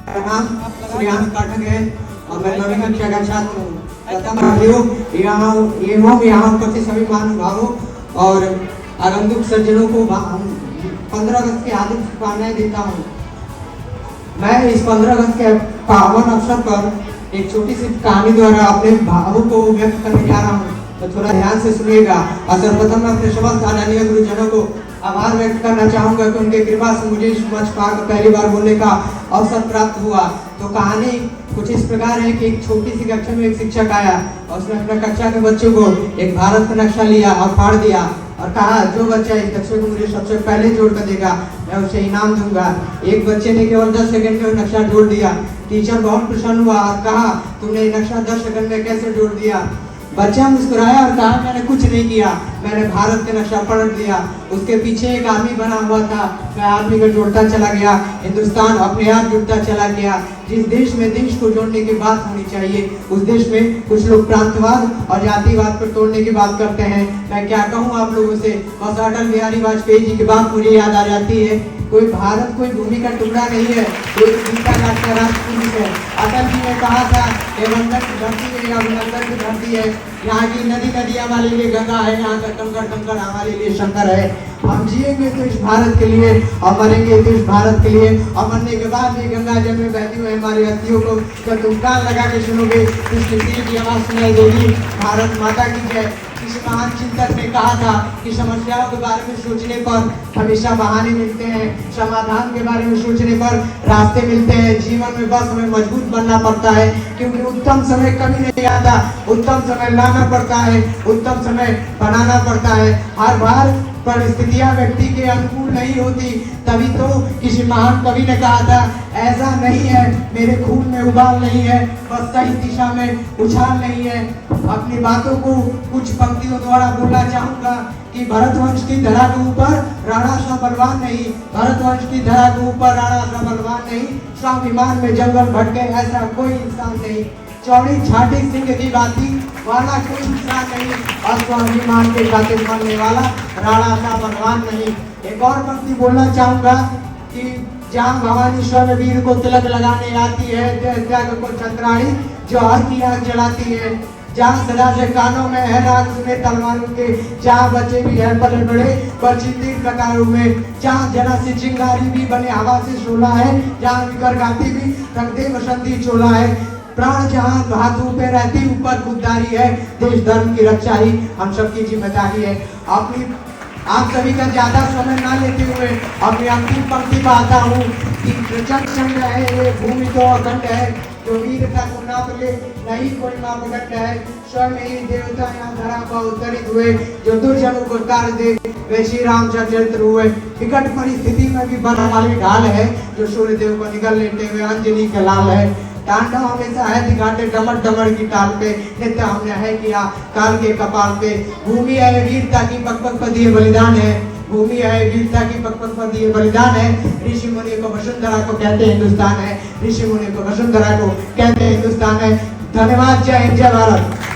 नाम श्रेयांश पाठक है और मैं 9वीं कक्षा का छात्र हूँ। यहाँ उपस्थित सभी महानुभावों और आगंतुक सज्जनों को 15 अगस्त की हार्दिक शुभकामनाएं देता हूँ। मैं इस 15 अगस्त के पावन अवसर पर एक छोटी सी कहानी द्वारा अपने भावों को व्यक्त करने जा रहा हूँ, तो थोड़ा ध्यान से सुनिएगा। और सर्वप्रथम मैं अपने समस्त आदरणीय गुरुजनों को आभार व्यक्त करना चाहूँगा कि उनके कृपा से मुझे इस मंच पर पहली बार बोलने का अवसर प्राप्त हुआ। तो कहानी कुछ इस प्रकार है कि एक छोटी सी कक्षा में एक शिक्षक आया और उसने अपने कक्षा के बच्चों को एक भारत का नक्शा लिया और फाड़ दिया और कहा जो बच्चा इस नक्शे को मुझे सबसे पहले जोड़ कर देगा मैं उसे इनाम दूंगा। एक बच्चे ने केवल 10 सेकंड में नक्शा जोड़ दिया। टीचर बहुत प्रसन्न हुआ और कहा तुमने ये नक्शा 10 सेकंड में कैसे जोड़ दिया? बच्चा मुस्कुराया और कहा मैंने कुछ नहीं किया, मैंने भारत का नक्शा पलट दिया। उसके पीछे एक आर्मी बना हुआ था, मैं आर्मी को जोड़ता चला गया। हिंदुस्तान अपने आप जुड़ता चला गया। जिस देश में देश को जोड़ने की बात होनी चाहिए उस देश में कुछ लोग प्रांतवाद और जातिवाद पर तोड़ने की बात करते हैं। मैं क्या कहूँ आप लोगों से, बस अटल बिहारी वाजपेयी जी की बात मुझे याद आ जाती है। कोई भारत कोई भूमि का टुकड़ा नहीं है, कोई गीता का राष्ट्रपुरुष है। अटल जी ने कहा था वंदन की धरती है, अभिनंदन की धरती है। यहाँ की नदी नदी हमारे लिए गंगा है, यहाँ का कंकड़ कंकड़ हमारे लिए शंकर है। हम जिएंगे तो इस भारत के लिए और मरेंगे तो इस भारत के लिए। और मरने के बाद भी गंगा जल में बहती हुई हमारी अस्थियों को जब तुम कान लगा के सुनोगे तो इसकी की आवाज सुनाई देगी। भारत माता की जय। किसी महान चिंतक ने कहा था कि समस्याओं के बारे में सोचने पर हमेशा बहाने मिलते हैं, समाधान के बारे में सोचने पर रास्ते मिलते हैं। जीवन में बस हमें मजबूत बनना पड़ता है, क्योंकि उत्तम समय कभी नहीं आता। उत्तम समय लाना पड़ता है, उत्तम समय बनाना पड़ता है। हर बार परिस्थितियां व्यक्ति के अनुकूल नहीं होती, तभी तो किसी महान कवि ने कहा था ऐसा नहीं है मेरे खून में उबाल नहीं है, बस सही दिशा में उछाल नहीं है। अपनी बातों को कुछ पंक्तियों द्वारा बोलना चाहूंगा कि भरतवंश की धरा के ऊपर राणा सा बलवान नहीं, भरतवंश की धरा के ऊपर राणा सा बलवान नहीं, स्वाभिमान में जंगल भटके ऐसा कोई इंसान नहीं, चौड़ी छाटी सिंह की बाती वाला कोई इंसान नहीं, और स्वाभिमान के खातिर मरने वाला राणा सा बलवान नहीं। एक और पंक्ति बोलना चाहूंगा कि जहाँ भवानी स्वर्ण वीर को तिलक लगाने आती है, त्याग को चंद्राणी जो हर की आग जलाती है, जहाँ सदा से कानों में है राग सुने तलवारों के, जहाँ बच्चे भी है बड़े बड़े बच्चे 3 प्रकारों में, जहाँ जरा सी चिंगारी भी बने हवा से शोला है, जहाँ विकर गाती भी रंगदे बसंती चोला है, प्राण जहाँ हाथों पे रहती ऊपर खुददारी है, देश धर्म की रक्षा ही हम सबकी जिम्मेदारी है। आप सभी का ज्यादा समय ना लेते हुए अपनी अंतिम पंक्ति पर आता हूँ कि प्रचंड है ये भूमि तो अखंड है, जो वीरता को नाप ले नहीं कोई मापदंड है, स्वयं ही देवता यहाँ धरा पर अवतरित हुए, जो दुर्जनों को तार दे वे श्री रामचंद्र चरित्र हुए। विकट परिस्थिति में भी बना वाली ढाल है, जो सूर्य देव को निगल लेते हुए अंजलि के लाल है। तांडव हमेशा है दिखाते डमर डमर की टाल पे, नित्य हमने है किया काल के कपाल पे। भूमि है वीरता की पग पग पर दिए बलिदान है, भूमि है वीरता की पग पग पर दिए बलिदान है। ऋषि मुनि को वसुंधरा को कहते हैं हिंदुस्तान है, ऋषि मुनि को वसुंधरा को कहते हैं हिंदुस्तान है। धन्यवाद। जय हिंद, जय भारत।